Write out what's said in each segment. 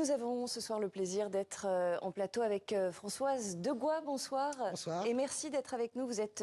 nous avons ce soir le plaisir d'être en plateau avec Françoise Degois. Bonsoir. Bonsoir. Et merci d'être avec nous. Vous êtes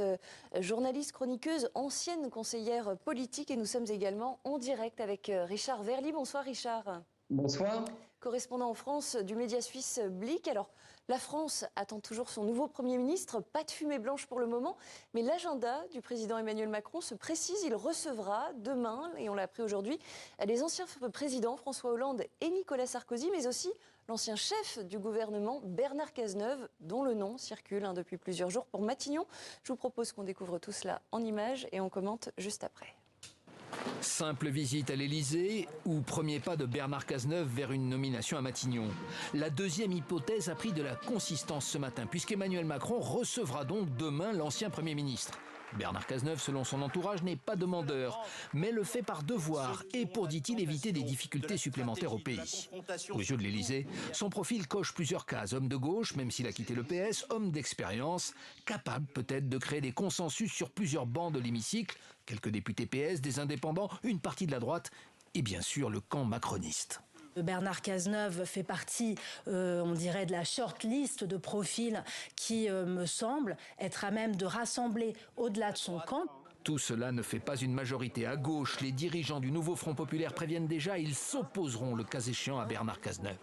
journaliste, chroniqueuse, ancienne conseillère politique et nous sommes également en direct avec Richard Verly. Bonsoir Richard. Bonsoir. Correspondant en France du média suisse Blick. Alors, la France attend toujours son nouveau Premier ministre. Pas de fumée blanche pour le moment. Mais l'agenda du président Emmanuel Macron se précise. Il recevra demain, et on l'a appris aujourd'hui, les anciens présidents François Hollande et Nicolas Sarkozy, mais aussi l'ancien chef du gouvernement Bernard Cazeneuve, dont le nom circule depuis plusieurs jours pour Matignon. Je vous propose qu'on découvre tout cela en images et on commente juste après. Simple visite à l'Élysée ou premier pas de Bernard Cazeneuve vers une nomination à Matignon. La deuxième hypothèse a pris de la consistance ce matin puisqu'Emmanuel Macron recevra donc demain l'ancien Premier ministre. Bernard Cazeneuve, selon son entourage, n'est pas demandeur, mais le fait par devoir et pour, dit-il, éviter des difficultés supplémentaires au pays. Aux yeux de l'Élysée, son profil coche plusieurs cases. Homme de gauche, même s'il a quitté le PS, homme d'expérience, capable peut-être de créer des consensus sur plusieurs bancs de l'hémicycle, quelques députés PS, des indépendants, une partie de la droite et bien sûr le camp macroniste. Bernard Cazeneuve fait partie, on dirait, de la short-list de profils qui me semble être à même de rassembler au-delà de son camp. Tout cela ne fait pas une majorité. À gauche, les dirigeants du nouveau Front populaire préviennent déjà, ils s'opposeront le cas échéant à Bernard Cazeneuve.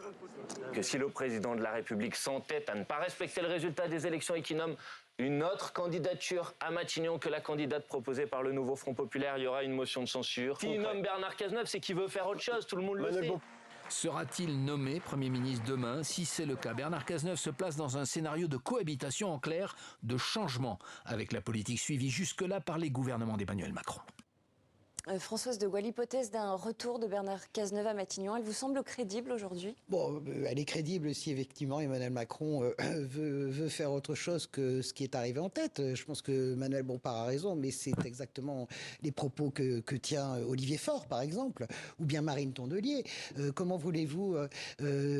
Que si le président de la République s'entête à ne pas respecter le résultat des élections et qu'il nomme une autre candidature à Matignon que la candidate proposée par le nouveau Front populaire, il y aura une motion de censure. S'il nomme Bernard Cazeneuve, c'est qu'il veut faire autre chose, tout le monde le sait. Sera-t-il nommé Premier ministre demain? Si c'est le cas, Bernard Cazeneuve se place dans un scénario de cohabitation, en clair, de changement avec la politique suivie jusque-là par les gouvernements d'Emmanuel Macron. Françoise Degois, l'hypothèse d'un retour de Bernard Cazeneuve à Matignon, elle vous semble crédible aujourd'hui? Bon, elle est crédible si effectivement Emmanuel Macron veut faire autre chose que ce qui est arrivé en tête. Je pense que Manuel Bompard a raison, mais c'est exactement les propos que tient Olivier Faure, par exemple, ou bien Marine Tondelier. Comment voulez-vous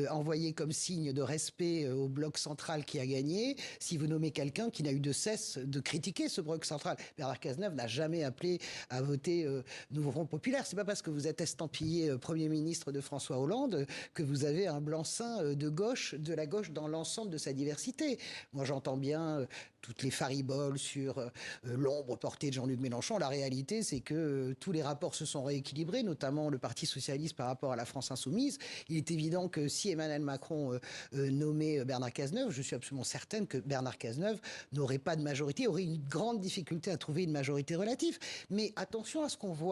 envoyer comme signe de respect au bloc central qui a gagné si vous nommez quelqu'un qui n'a eu de cesse de critiquer ce bloc central? Bernard Cazeneuve n'a jamais appelé à voter Nouveau Front populaire. C'est pas parce que vous êtes estampillé Premier ministre de François Hollande que vous avez un blanc-seing de la gauche dans l'ensemble de sa diversité. Moi, j'entends bien toutes les fariboles sur l'ombre portée de Jean-Luc Mélenchon. La réalité, c'est que tous les rapports se sont rééquilibrés, notamment le Parti socialiste par rapport à la France insoumise. Il est évident que si Emmanuel Macron nommait Bernard Cazeneuve, je suis absolument certaine que Bernard Cazeneuve n'aurait pas de majorité, aurait une grande difficulté à trouver une majorité relative. Mais attention à ce qu'on voit.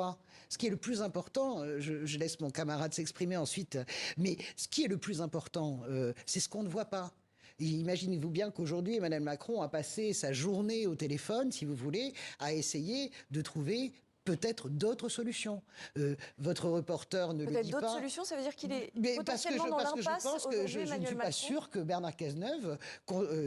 Ce qui est le plus important, je laisse mon camarade s'exprimer ensuite, mais ce qui est le plus important, c'est ce qu'on ne voit pas. Imaginez-vous bien qu'aujourd'hui, Emmanuel Macron a passé sa journée au téléphone, si vous voulez, à essayer de trouver peut-être d'autres solutions. Votre reporter ne le dit pas. Peut-être d'autres solutions, ça veut dire qu'il est potentiellement dans l'impasse. Parce que je pense que je ne suis pas sûr que Bernard Cazeneuve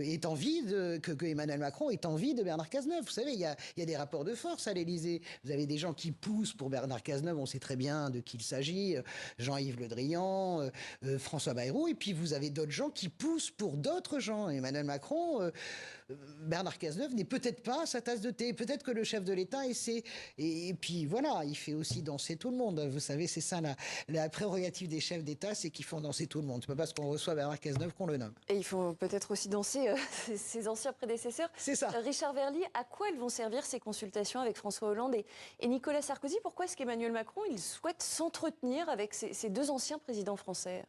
ait envie que Emmanuel Macron ait envie de Bernard Cazeneuve. Vous savez, il y a des rapports de force à l'Élysée. Vous avez des gens qui poussent pour Bernard Cazeneuve, on sait très bien de qui il s'agit, Jean-Yves Le Drian, François Bayrou, et puis vous avez d'autres gens qui poussent pour d'autres gens. Emmanuel Macron, Bernard Cazeneuve n'est peut-être pas sa tasse de thé. Peut-être que le chef de l'État essaie. Et puis voilà, il fait aussi danser tout le monde. Vous savez, c'est ça la prérogative des chefs d'État, c'est qu'ils font danser tout le monde. C'est pas parce qu'on reçoit Bernard Cazeneuve qu'on le nomme. Et il faut peut-être aussi danser ses anciens prédécesseurs. C'est ça. Richard Verly, à quoi elles vont servir ces consultations avec François Hollande et Nicolas Sarkozy? Pourquoi est-ce qu'Emmanuel Macron il souhaite s'entretenir avec ces deux anciens présidents français?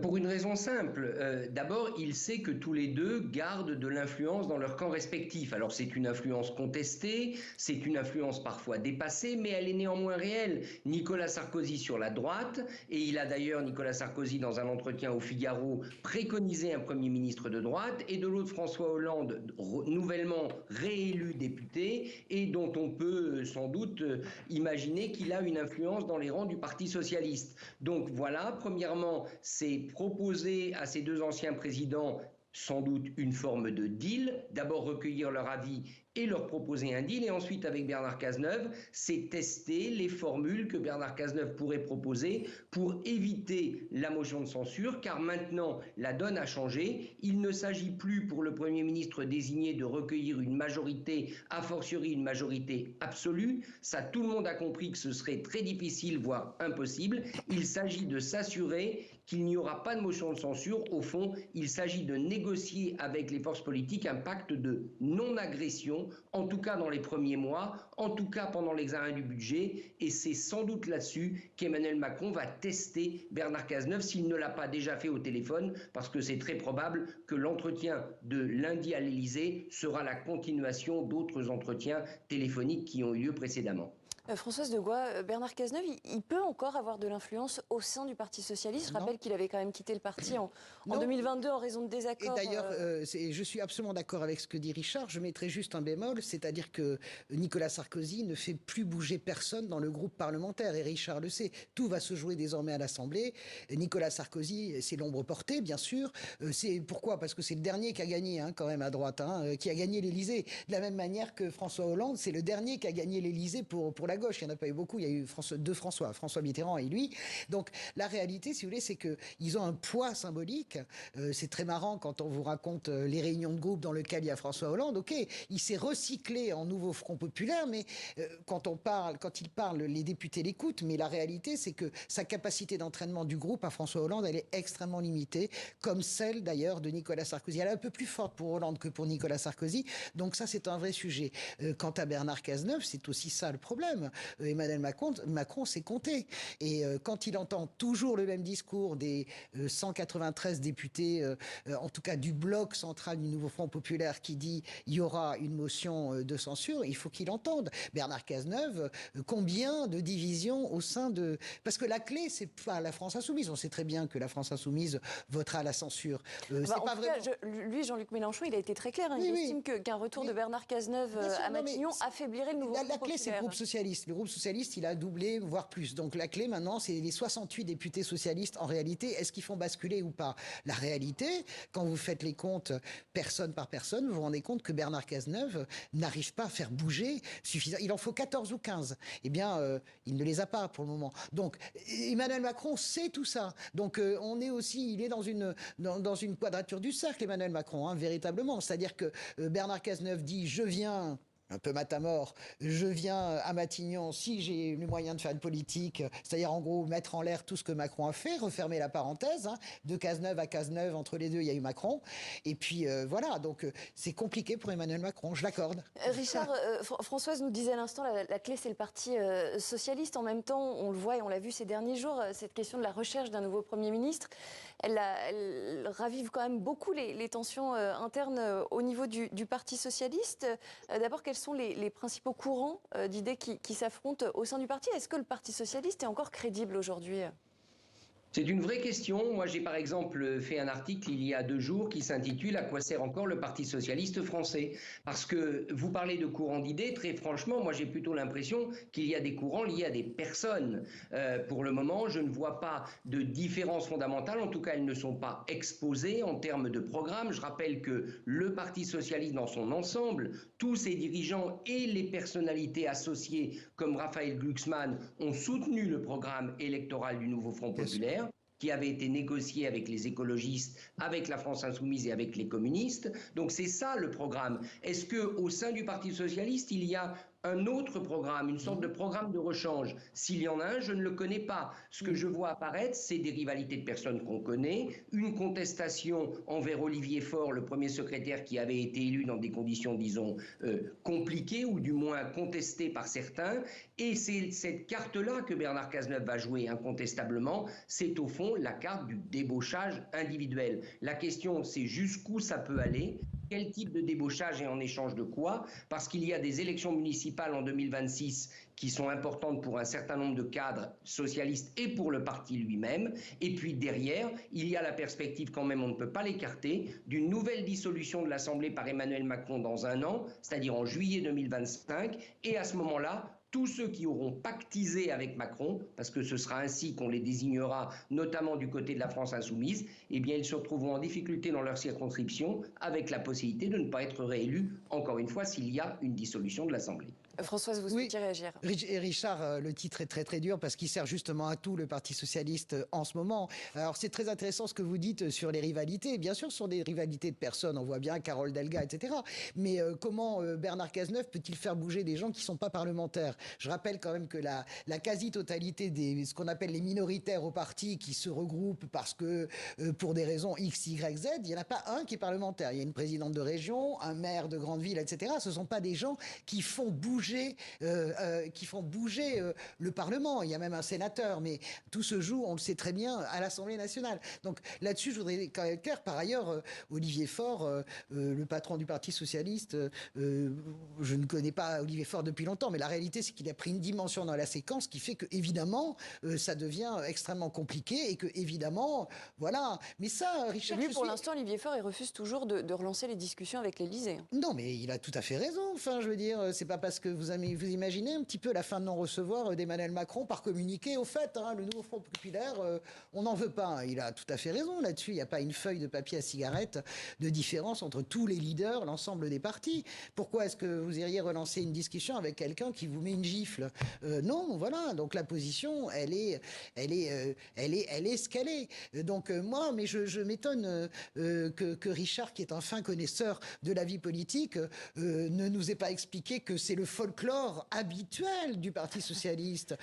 Pour une raison simple. D'abord, il sait que tous les deux gardent de l'influence dans leur camp respectif. Alors c'est une influence contestée, c'est une influence parfois dépassée, mais elle est néanmoins réelle. Nicolas Sarkozy sur la droite, et il a d'ailleurs, Nicolas Sarkozy, dans un entretien au Figaro, préconisé un Premier ministre de droite, et de l'autre François Hollande, nouvellement réélu député, et dont on peut sans doute imaginer qu'il a une influence dans les rangs du Parti socialiste. Donc voilà, premièrement, c'est proposer à ces deux anciens présidents sans doute une forme de deal, d'abord recueillir leur avis et leur proposer un deal, et ensuite avec Bernard Cazeneuve, c'est tester les formules que Bernard Cazeneuve pourrait proposer pour éviter la motion de censure, car maintenant la donne a changé. Il ne s'agit plus pour le Premier ministre désigné de recueillir une majorité, a fortiori une majorité absolue. Ça, tout le monde a compris que ce serait très difficile, voire impossible. Il s'agit de s'assurer qu'il n'y aura pas de motion de censure. Au fond, il s'agit de négocier avec les forces politiques un pacte de non-agression, en tout cas dans les premiers mois, en tout cas pendant l'examen du budget. Et c'est sans doute là-dessus qu'Emmanuel Macron va tester Bernard Cazeneuve s'il ne l'a pas déjà fait au téléphone, parce que c'est très probable que l'entretien de lundi à l'Élysée sera la continuation d'autres entretiens téléphoniques qui ont eu lieu précédemment. Françoise Degois, Bernard Cazeneuve, il peut encore avoir de l'influence au sein du Parti socialiste. Je rappelle qu'il avait quand même quitté le parti en 2022 en raison de désaccords. Et d'ailleurs, je suis absolument d'accord avec ce que dit Richard. Je mettrai juste un bémol, c'est-à-dire que Nicolas Sarkozy ne fait plus bouger personne dans le groupe parlementaire. Et Richard le sait, tout va se jouer désormais à l'Assemblée. Nicolas Sarkozy, c'est l'ombre portée, bien sûr. C'est pourquoi ? Parce que c'est le dernier qui a gagné, quand même, à droite, qui a gagné l'Élysée. De la même manière que François Hollande, c'est le dernier qui a gagné l'Élysée pour la gauche. Il n'y en a pas eu beaucoup. Il y a eu deux François Mitterrand et lui. Donc la réalité, si vous voulez, c'est qu'ils ont un poids symbolique. C'est très marrant quand on vous raconte les réunions de groupe dans lesquelles il y a François Hollande. Ok, il s'est recyclé en nouveau Front populaire, mais quand il parle, les députés l'écoutent. Mais la réalité, c'est que sa capacité d'entraînement du groupe à François Hollande, elle est extrêmement limitée, comme celle d'ailleurs de Nicolas Sarkozy. Elle est un peu plus forte pour Hollande que pour Nicolas Sarkozy. Donc ça, c'est un vrai sujet. Quant à Bernard Cazeneuve, c'est aussi ça le problème. Emmanuel Macron s'est compté. Et quand il entend toujours le même discours des 193 députés, en tout cas du bloc central du nouveau Front populaire, qui dit il y aura une motion de censure, il faut qu'il entende. Bernard Cazeneuve, combien de divisions au sein de... Parce que la clé, c'est pas la France insoumise. On sait très bien que la France insoumise votera la censure. C'est pas vraiment... Lui, Jean-Luc Mélenchon, il a été très clair. Il estime qu'un retour de Bernard Cazeneuve à Matignon affaiblirait le nouveau Front populaire. La clé, c'est le groupe socialiste. Le groupe socialiste, il a doublé, voire plus. Donc la clé maintenant, c'est les 68 députés socialistes. En réalité, est-ce qu'ils font basculer ou pas ? La réalité, quand vous faites les comptes personne par personne, vous vous rendez compte que Bernard Cazeneuve n'arrive pas à faire bouger suffisamment. Il en faut 14 ou 15. Eh bien, il ne les a pas pour le moment. Donc Emmanuel Macron sait tout ça. Donc il est dans une quadrature du cercle, Emmanuel Macron, véritablement. C'est-à-dire que Bernard Cazeneuve dit « je viens ». Un peu matamor, je viens à Matignon si j'ai le moyen de faire une politique, c'est-à-dire en gros mettre en l'air tout ce que Macron a fait, refermer la parenthèse, de Cazeneuve à Cazeneuve, entre les deux il y a eu Macron, et puis voilà, donc c'est compliqué pour Emmanuel Macron, je l'accorde. Richard, Françoise nous disait à l'instant, la clé c'est le Parti socialiste. En même temps, on le voit et on l'a vu ces derniers jours, cette question de la recherche d'un nouveau Premier ministre, elle ravive quand même beaucoup les tensions internes au niveau du Parti socialiste. D'abord, quels sont les principaux courants d'idées qui s'affrontent au sein du parti ? Est-ce que le Parti socialiste est encore crédible aujourd'hui ? C'est une vraie question. Moi, j'ai par exemple fait un article il y a 2 jours qui s'intitule « À quoi sert encore le Parti socialiste français ?» Parce que vous parlez de courants d'idées, très franchement, moi j'ai plutôt l'impression qu'il y a des courants liés à des personnes. Pour le moment, je ne vois pas de différence fondamentale, en tout cas elles ne sont pas exposées en termes de programme. Je rappelle que le Parti socialiste dans son ensemble, tous ses dirigeants et les personnalités associées comme Raphaël Glucksmann ont soutenu le programme électoral du nouveau Front populaire, qui avait été négocié avec les écologistes, avec la France insoumise et avec les communistes. Donc c'est ça le programme. Est-ce qu'au sein du Parti socialiste, il y a un autre programme, une sorte de programme de rechange? S'il y en a un, je ne le connais pas. Ce que je vois apparaître, c'est des rivalités de personnes qu'on connaît, une contestation envers Olivier Faure, le premier secrétaire qui avait été élu dans des conditions, disons, compliquées, ou du moins contestées par certains. Et c'est cette carte-là que Bernard Cazeneuve va jouer incontestablement. C'est au fond la carte du débauchage individuel. La question, c'est jusqu'où ça peut aller. Quel type de débauchage et en échange de quoi? Parce qu'il y a des élections municipales en 2026 qui sont importantes pour un certain nombre de cadres socialistes et pour le parti lui-même. Et puis derrière, il y a la perspective quand même, on ne peut pas l'écarter, d'une nouvelle dissolution de l'Assemblée par Emmanuel Macron dans 1 an, c'est-à-dire en juillet 2025. Et à ce moment-là, tous ceux qui auront pactisé avec Macron, parce que ce sera ainsi qu'on les désignera, notamment du côté de la France insoumise, eh bien ils se retrouveront en difficulté dans leur circonscription avec la possibilité de ne pas être réélus, encore une fois, s'il y a une dissolution de l'Assemblée. Françoise, vous souhaitez réagir? Et Richard, le titre est très très dur parce qu'il sert justement à tout, le Parti socialiste, en ce moment. Alors c'est très intéressant ce que vous dites sur les rivalités. Bien sûr, ce sont des rivalités de personnes, on voit bien Carole Delga, etc. Mais comment Bernard Cazeneuve peut-il faire bouger des gens qui ne sont pas parlementaires? Je rappelle quand même que la quasi-totalité des ce qu'on appelle les minoritaires au parti qui se regroupent parce que pour des raisons X, Y, Z, il n'y en a pas un qui est parlementaire. Il y a une présidente de région, un maire de grande ville, etc. Ce ne sont pas des gens qui font bouger le Parlement. Il y a même un sénateur, mais tout se joue, on le sait très bien, à l'Assemblée nationale. Donc là-dessus, je voudrais quand même être clair. Par ailleurs, Olivier Faure, le patron du Parti socialiste, je ne connais pas Olivier Faure depuis longtemps, mais la réalité, c'est qu'il a pris une dimension dans la séquence qui fait que, évidemment, ça devient extrêmement compliqué et que, évidemment, voilà. Mais ça, Richard, lui, pour l'instant, Olivier Faure, il refuse toujours de relancer les discussions avec l'Élysée. Non, mais il a tout à fait raison. Enfin, je veux dire, c'est pas parce que vous imaginez un petit peu la fin de non-recevoir d'Emmanuel Macron par communiqué. Au fait, le nouveau Front populaire, on n'en veut pas. Il a tout à fait raison là-dessus. Il n'y a pas une feuille de papier à cigarette de différence entre tous les leaders, l'ensemble des partis. Pourquoi est-ce que vous iriez relancer une discussion avec quelqu'un qui vous met une gifle? Non, voilà. Donc la position, elle est ce qu'elle est. Donc moi, mais je m'étonne que Richard, qui est un fin connaisseur de la vie politique, ne nous ait pas expliqué que c'est le folklore habituel du Parti socialiste.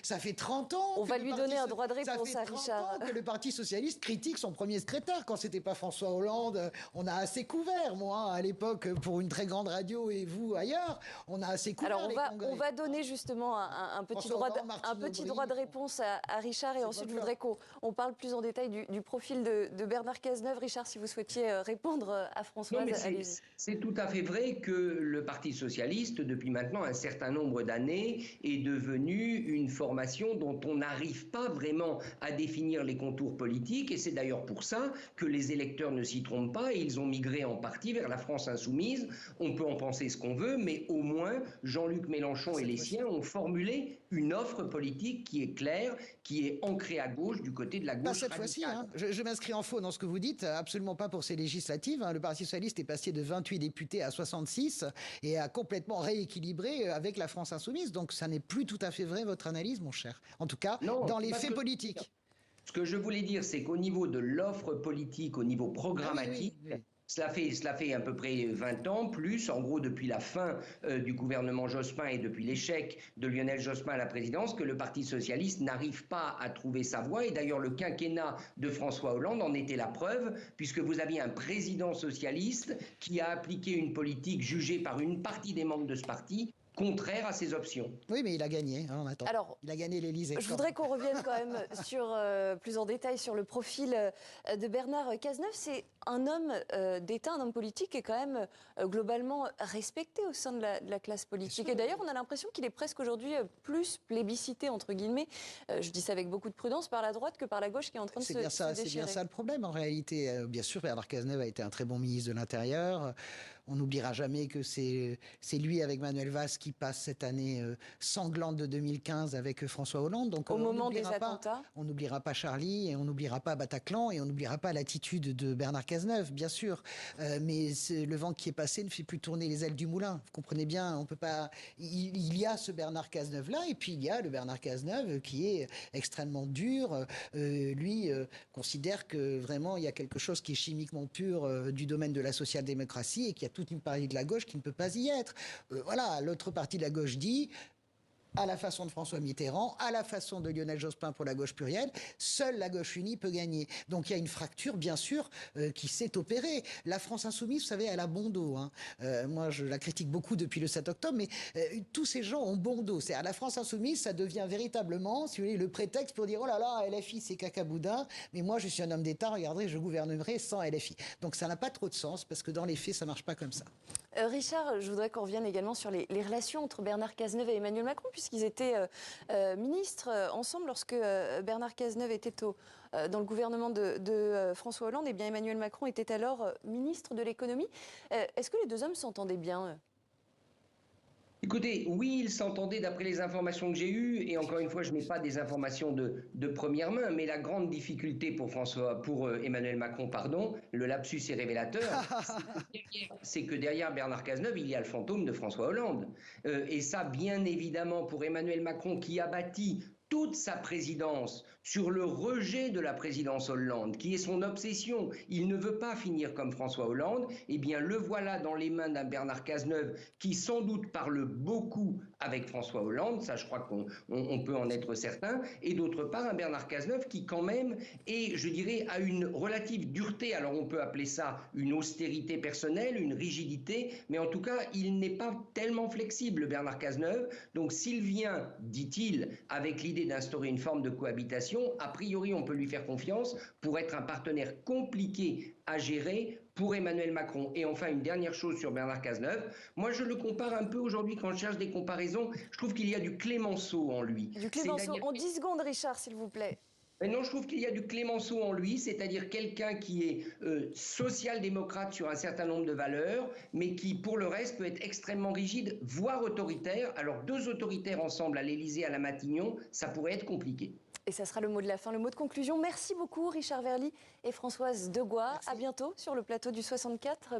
Ça fait 30 ans. On va lui donner un droit de réponse à Richard. Ça fait 30 ans que le Parti socialiste critique son premier secrétaire. Quand c'était pas François Hollande, on a assez couvert, moi, à l'époque, pour une très grande radio, et vous ailleurs, on a assez couvert. Alors on va donner justement un petit droit de réponse à Richard, et ensuite je voudrais qu'on parle plus en détail du profil de Bernard Cazeneuve. Richard, si vous souhaitiez répondre à Françoise, allez-y. C'est tout à fait vrai que le Parti socialiste, depuis maintenant un certain nombre d'années, est devenu une formation dont on n'arrive pas vraiment à définir les contours politiques, et c'est d'ailleurs pour ça que les électeurs ne s'y trompent pas, et ils ont migré en partie vers la France insoumise. On peut en penser ce qu'on veut, mais au moins Jean-Luc Mélenchon et les siens ont formulé une offre politique qui est claire, qui est ancrée à gauche, du côté de la gauche Pas cette radicale. fois-ci, hein. Je m'inscris en faux dans ce que vous dites, absolument pas pour ces législatives. Le Parti socialiste est passé de 28 députés à 66 et a complètement rééquilibré avec la France insoumise. Donc ça n'est plus tout à fait vrai, votre analyse, mon cher. En tout cas, Non, dans les faits politiques. Ce que je voulais dire, c'est qu'au niveau de l'offre politique, au niveau programmatique, oui. Cela fait à peu près 20 ans, plus, en gros depuis la fin du gouvernement Jospin et depuis l'échec de Lionel Jospin à la présidence, que le Parti socialiste n'arrive pas à trouver sa voie. Et d'ailleurs, le quinquennat de François Hollande en était la preuve, puisque vous aviez un président socialiste qui a appliqué une politique jugée par une partie des membres de ce parti contraire à ses options. Oui, mais il a gagné, on attend. Alors, il a gagné l'Élysée. Je voudrais qu'on revienne quand même plus en détail sur le profil de Bernard Cazeneuve. C'est un homme d'État, un homme politique qui est quand même globalement respecté au sein de la classe politique. Et d'ailleurs, on a l'impression qu'il est presque aujourd'hui plus plébiscité, entre guillemets, je dis ça avec beaucoup de prudence, par la droite que par la gauche qui est en train de se déchirer. C'est bien ça le problème en réalité. Bien sûr, Bernard Cazeneuve a été un très bon ministre de l'Intérieur. On n'oubliera jamais que c'est lui avec Manuel Valls qui passe cette année sanglante de 2015 avec François Hollande. Donc, au moment des attentats. On n'oubliera pas Charlie, et on n'oubliera pas Bataclan, et on n'oubliera pas l'attitude de Bernard Cazeneuve, bien sûr. Mais le vent qui est passé ne fait plus tourner les ailes du moulin. Vous comprenez bien, on peut pas. Il y a ce Bernard Cazeneuve-là, et puis il y a le Bernard Cazeneuve qui est extrêmement dur. Lui considère que vraiment il y a quelque chose qui est chimiquement pur du domaine de la social-démocratie, et qu'il y a toute une partie de la gauche qui ne peut pas y être. Voilà, l'autre partie de la gauche dit, à la façon de François Mitterrand, à la façon de Lionel Jospin pour la gauche plurielle, seule la gauche unie peut gagner. Donc il y a une fracture, bien sûr, qui s'est opérée. La France insoumise, vous savez, elle a bon dos. Moi, je la critique beaucoup depuis le 7 octobre, mais tous ces gens ont bon dos. C'est-à-dire, la France insoumise, ça devient véritablement, si vous voulez, le prétexte pour dire « Oh là là, LFI, c'est cacaboudin, mais moi, je suis un homme d'État, regardez, je gouvernerai sans LFI. » Donc ça n'a pas trop de sens, parce que dans les faits, ça ne marche pas comme ça. Richard, je voudrais qu'on revienne également sur les relations entre Bernard Cazeneuve et Emmanuel Macron, puisqu'ils étaient ministres ensemble lorsque Bernard Cazeneuve était dans le gouvernement de François Hollande. Et bien Emmanuel Macron était alors ministre de l'économie. Est-ce que les deux hommes s'entendaient bien ? Écoutez, oui, ils s'entendaient d'après les informations que j'ai eues, et encore une fois, je n'ai pas des informations de première main, mais la grande difficulté pour Emmanuel Macron, pardon, le lapsus est révélateur, c'est que derrière Bernard Cazeneuve, il y a le fantôme de François Hollande. Et ça, bien évidemment, pour Emmanuel Macron, qui a bâti toute sa présidence sur le rejet de la présidence Hollande, qui est son obsession. Il ne veut pas finir comme François Hollande. Eh bien, le voilà dans les mains d'un Bernard Cazeneuve qui, sans doute, parle beaucoup avec François Hollande. Ça, je crois qu'on peut en être certain. Et d'autre part, un Bernard Cazeneuve qui, quand même, est, je dirais, a une relative dureté. Alors, on peut appeler ça une austérité personnelle, une rigidité. Mais en tout cas, il n'est pas tellement flexible, Bernard Cazeneuve. Donc, s'il vient, dit-il, avec l'idée d'instaurer une forme de cohabitation, a priori, on peut lui faire confiance pour être un partenaire compliqué à gérer pour Emmanuel Macron. Et enfin, une dernière chose sur Bernard Cazeneuve. Moi, je le compare un peu aujourd'hui quand je cherche des comparaisons. Je trouve qu'il y a du Clémenceau en lui. Du Clémenceau, en 10 secondes, Richard, s'il vous plaît. Non, je trouve qu'il y a du Clémenceau en lui, c'est-à-dire quelqu'un qui est social-démocrate sur un certain nombre de valeurs, mais qui, pour le reste, peut être extrêmement rigide, voire autoritaire. Alors, deux autoritaires ensemble à l'Élysée, à la Matignon, ça pourrait être compliqué. Et ça sera le mot de la fin, le mot de conclusion. Merci beaucoup, Richard Verly et Françoise Degois. À bientôt sur le plateau du 64.